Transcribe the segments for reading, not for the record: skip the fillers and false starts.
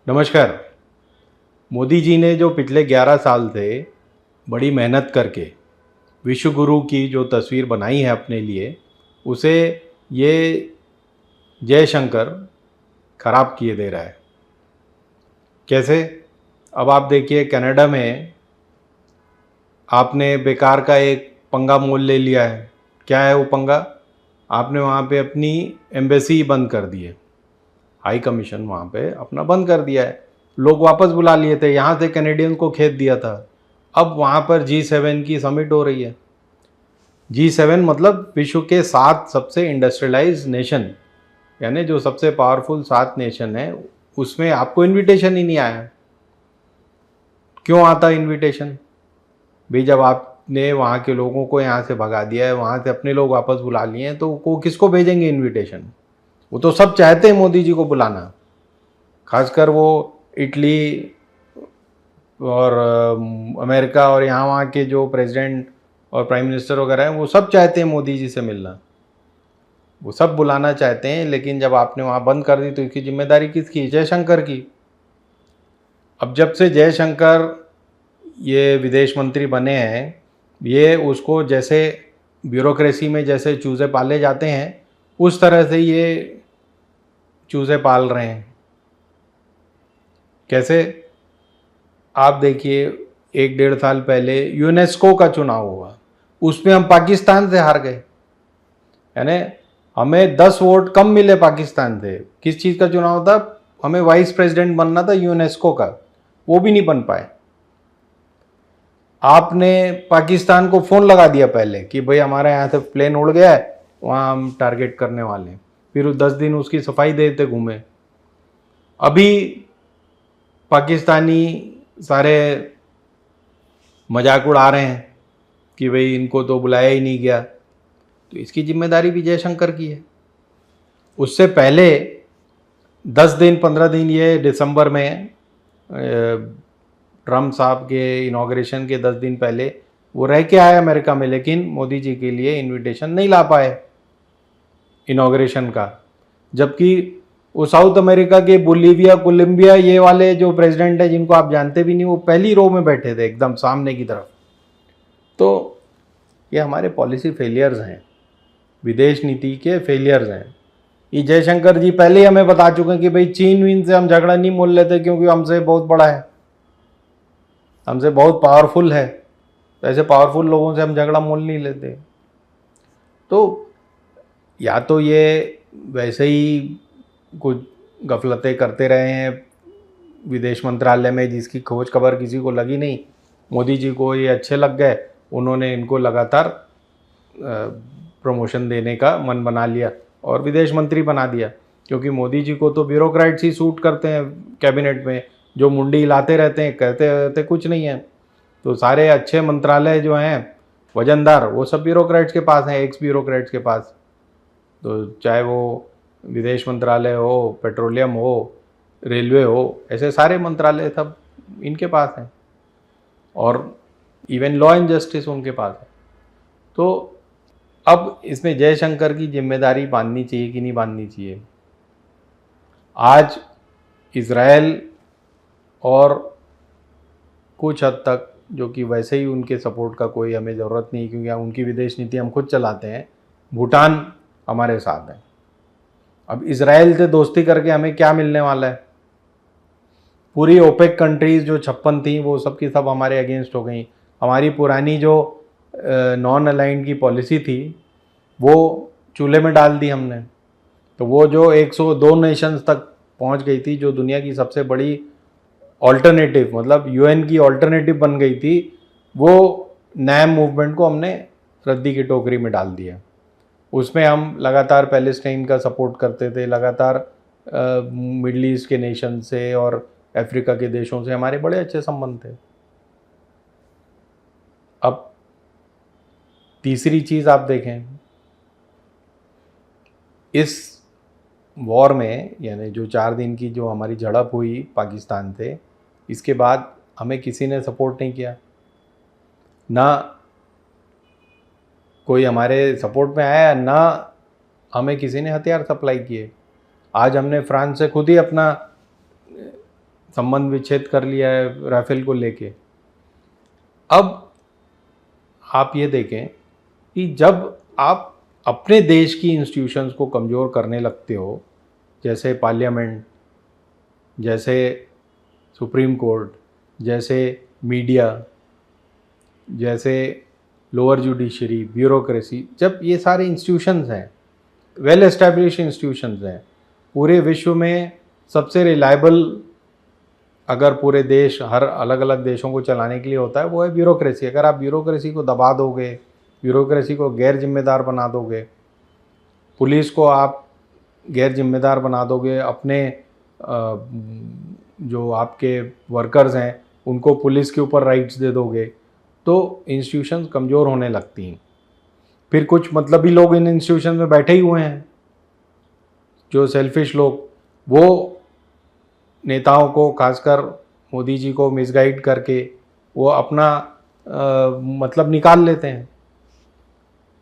नमस्कार। मोदी जी ने जो पिछले 11 साल से बड़ी मेहनत करके विश्व गुरु की जो तस्वीर बनाई है अपने लिए, उसे ये जयशंकर खराब किए दे रहा है। कैसे? अब आप देखिए, कनाडा में आपने बेकार का एक पंगा मोल ले लिया है। क्या है वो पंगा? आपने वहाँ पे अपनी एम्बेसी बंद कर दी है, हाई कमीशन वहाँ पे अपना बंद कर दिया है। लोग वापस बुला लिए थे, यहाँ से कैनेडियन को खेद दिया था। अब वहाँ पर G7 की समिट हो रही है। G7 मतलब विश्व के 7 सबसे इंडस्ट्रियलाइज नेशन, यानी जो सबसे पावरफुल 7 नेशन है, उसमें आपको इनविटेशन ही नहीं आया। क्यों आता इनविटेशन? भाई जब आपने वहाँ के लोगों को यहाँ से भगा दिया है, वहाँ से अपने लोग वापस बुला लिए हैं, तो वो किसको भेजेंगे इनविटेशन? वो तो सब चाहते हैं मोदी जी को बुलाना, खासकर वो इटली और अमेरिका और यहाँ वहाँ के जो प्रेसिडेंट और प्राइम मिनिस्टर वगैरह हैं, वो सब चाहते हैं मोदी जी से मिलना, वो सब बुलाना चाहते हैं। लेकिन जब आपने वहाँ बंद कर दी तो इसकी जिम्मेदारी किसकी? जयशंकर की। अब जब से जयशंकर ये विदेश मंत्री बने हैं, ये उसको जैसे ब्यूरोक्रेसी में जैसे चूज़े पाले जाते हैं, उस तरह से ये चूज़े पाल रहे हैं। कैसे? आप देखिए, 1-1.5 साल पहले यूनेस्को का चुनाव हुआ, उसमें हम पाकिस्तान से हार गए। यानी हमें 10 वोट कम मिले पाकिस्तान से। किस चीज़ का चुनाव था? हमें वाइस प्रेसिडेंट बनना था यूनेस्को का, वो भी नहीं बन पाए। आपने पाकिस्तान को फ़ोन लगा दिया पहले कि भाई हमारे यहाँ से प्लेन उड़ गया है, वहाँ हम टारगेट करने वाले हैं। फिर 10 दिन उसकी सफाई देते घूमे। अभी पाकिस्तानी सारे मजाक उड़ा रहे हैं कि भाई इनको तो बुलाया ही नहीं गया। तो इसकी जिम्मेदारी भी जयशंकर की है। उससे पहले 10 दिन 15 दिन, ये दिसंबर में ट्रम्प साहब के इनॉग्रेशन के 10 दिन पहले वो रह के आए अमेरिका में, लेकिन मोदी जी के लिए इनविटेशन नहीं ला पाए इनॉग्रेशन का। जबकि वो साउथ अमेरिका के बोलीविया, कोलंबिया, ये वाले जो प्रेसिडेंट है जिनको आप जानते भी नहीं, वो पहली रो में बैठे थे एकदम सामने की तरफ। तो ये हमारे पॉलिसी फेलियर्स हैं, विदेश नीति के फेलियर्स हैं। ये जयशंकर जी पहले ही हमें बता चुके हैं कि भाई चीन वीन से हम झगड़ा नहीं मोल लेते, क्योंकि हमसे बहुत बड़ा है, हमसे बहुत पावरफुल है। ऐसे पावरफुल लोगों से हम झगड़ा मोल नहीं लेते। तो या तो ये वैसे ही कुछ गफलतें करते रहे हैं विदेश मंत्रालय में, जिसकी खोज खबर किसी को लगी नहीं। मोदी जी को ये अच्छे लग गए, उन्होंने इनको लगातार प्रमोशन देने का मन बना लिया और विदेश मंत्री बना दिया। क्योंकि मोदी जी को तो ब्यूरोक्रेट्स ही सूट करते हैं कैबिनेट में, जो मुंडी हिलाते रहते हैं, कहते रहते कुछ नहीं है। तो सारे अच्छे मंत्रालय जो हैं वजनदार, वो सब ब्यूरोक्रेट्स के पास हैं, एक्स ब्यूरोक्रेट्स के पास। तो चाहे वो विदेश मंत्रालय हो, पेट्रोलियम हो, रेलवे हो, ऐसे सारे मंत्रालय सब इनके पास हैं, और इवन लॉ एंड जस्टिस उनके पास है। तो अब इसमें जयशंकर की जिम्मेदारी बांधनी चाहिए कि नहीं बांधनी चाहिए? आज इज़राइल और कुछ हद तक, जो कि वैसे ही उनके सपोर्ट का कोई हमें ज़रूरत नहीं, क्योंकि उनकी विदेश नीति हम खुद चलाते हैं, भूटान हमारे साथ है। अब इज़राइल से दोस्ती करके हमें क्या मिलने वाला है? पूरी ओपेक कंट्रीज़ जो 56 थी, वो सब की सब हमारे अगेंस्ट हो गई। हमारी पुरानी जो नॉन अलाइंड की पॉलिसी थी, वो चूल्हे में डाल दी हमने। तो वो जो 102 नेशंस तक पहुंच गई थी, जो दुनिया की सबसे बड़ी ऑल्टरनेटिव, मतलब यूएन की ऑल्टरनेटिव बन गई थी, वो नैम मूवमेंट को हमने रद्दी की टोकरी में डाल दिया। उसमें हम लगातार पैलेस्टाइन का सपोर्ट करते थे, लगातार मिडल ईस्ट के नेशन से और अफ्रीका के देशों से हमारे बड़े अच्छे संबंध थे। अब तीसरी चीज़ आप देखें, इस वॉर में, यानी जो 4 दिन की जो हमारी झड़प हुई पाकिस्तान से, इसके बाद हमें किसी ने सपोर्ट नहीं किया, ना कोई हमारे सपोर्ट में आया, ना हमें किसी ने हथियार सप्लाई किए। आज हमने फ्रांस से खुद ही अपना संबंध विच्छेद कर लिया है राफेल को लेके। अब आप ये देखें कि जब आप अपने देश की इंस्टीट्यूशंस को कमज़ोर करने लगते हो, जैसे पार्लियामेंट, जैसे सुप्रीम कोर्ट, जैसे मीडिया, जैसे लोअर जुडिशरी, ब्यूरोक्रेसी, जब ये सारे इंस्टीट्यूशंस हैं, वेल एस्टैब्लिश इंस्टीट्यूशंस हैं, पूरे विश्व में सबसे रिलायबल अगर पूरे देश हर अलग अलग देशों को चलाने के लिए होता है वो है ब्यूरोक्रेसी। अगर आप ब्यूरोक्रेसी को दबा दोगे, ब्यूरोक्रेसी को गैर जिम्मेदार बना दोगे, पुलिस को आप गैर जिम्मेदार बना दोगे, अपने जो आपके वर्कर्स हैं उनको पुलिस के ऊपर राइट्स दे दोगे, तो इंस्टीट्यूशंस कमज़ोर होने लगती हैं। फिर कुछ मतलबी लोग इन इंस्टीट्यूशन में बैठे ही हुए हैं, जो सेल्फिश लोग, वो नेताओं को, खासकर मोदी जी को मिसगाइड करके वो अपना मतलब निकाल लेते हैं।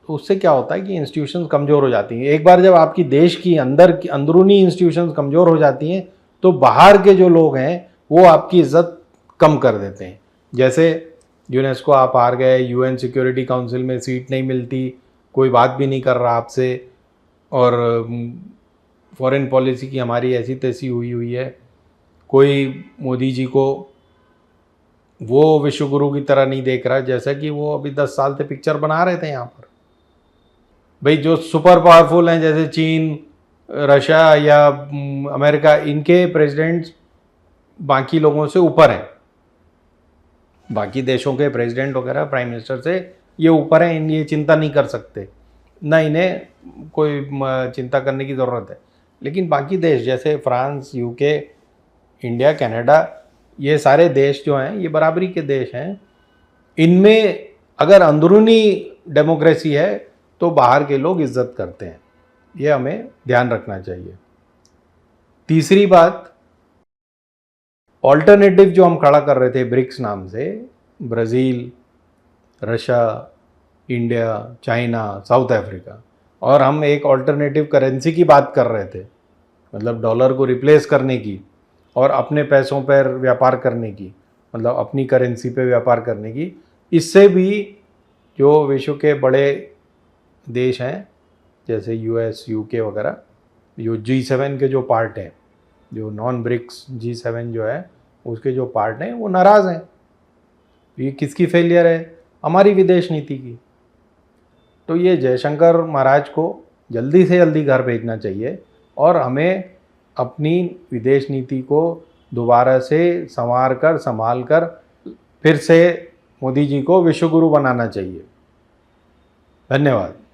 तो उससे क्या होता है कि इंस्टीट्यूशंस कमज़ोर हो जाती हैं। एक बार जब आपकी देश की अंदर की अंदरूनी इंस्टीट्यूशंस कमज़ोर हो जाती हैं तो बाहर के जो लोग हैं वो आपकी इज्जत कम कर देते हैं। जैसे यूनेस्को आप हार गए, यूएन सिक्योरिटी काउंसिल में सीट नहीं मिलती, कोई बात भी नहीं कर रहा आपसे, और फॉरेन पॉलिसी की हमारी ऐसी तैसी हुई है, कोई मोदी जी को वो विश्वगुरु की तरह नहीं देख रहा जैसा कि वो अभी 10 साल से पिक्चर बना रहे थे यहाँ पर। भाई जो सुपर पावरफुल हैं जैसे चीन, रशिया या अमेरिका, इनके प्रेसिडेंट्स बाकी लोगों से ऊपर हैं, बाकी देशों के प्रेसिडेंट वगैरह प्राइम मिनिस्टर से ये ऊपर हैं, इन ये चिंता नहीं कर सकते, ना इन्हें कोई चिंता करने की ज़रूरत है। लेकिन बाकी देश जैसे फ्रांस, यूके, इंडिया, कनाडा, ये सारे देश जो हैं ये बराबरी के देश हैं। इनमें अगर अंदरूनी डेमोक्रेसी है तो बाहर के लोग इज्जत करते हैं, ये हमें ध्यान रखना चाहिए। तीसरी बात, ऑल्टरनेटिव जो हम खड़ा कर रहे थे ब्रिक्स नाम से, Brazil, Russia, India, China, south Africa, और हम एक ऑल्टरनेटिव करेंसी की बात कर रहे थे, मतलब डॉलर को रिप्लेस करने की और अपने पैसों पर व्यापार करने की, मतलब अपनी करेंसी पे व्यापार करने की। इससे भी जो विश्व के बड़े देश हैं जैसे यूएस, यूके वगैरह, जो G7 के जो पार्ट हैं, जो नॉन ब्रिक्स G7 जो है उसके जो पार्ट हैं वो नाराज़ हैं। ये किसकी फेलियर है? हमारी विदेश नीति की। तो ये जयशंकर महाराज को जल्दी से जल्दी घर भेजना चाहिए और हमें अपनी विदेश नीति को दोबारा से संभाल कर फिर से मोदी जी को विश्वगुरु बनाना चाहिए। धन्यवाद।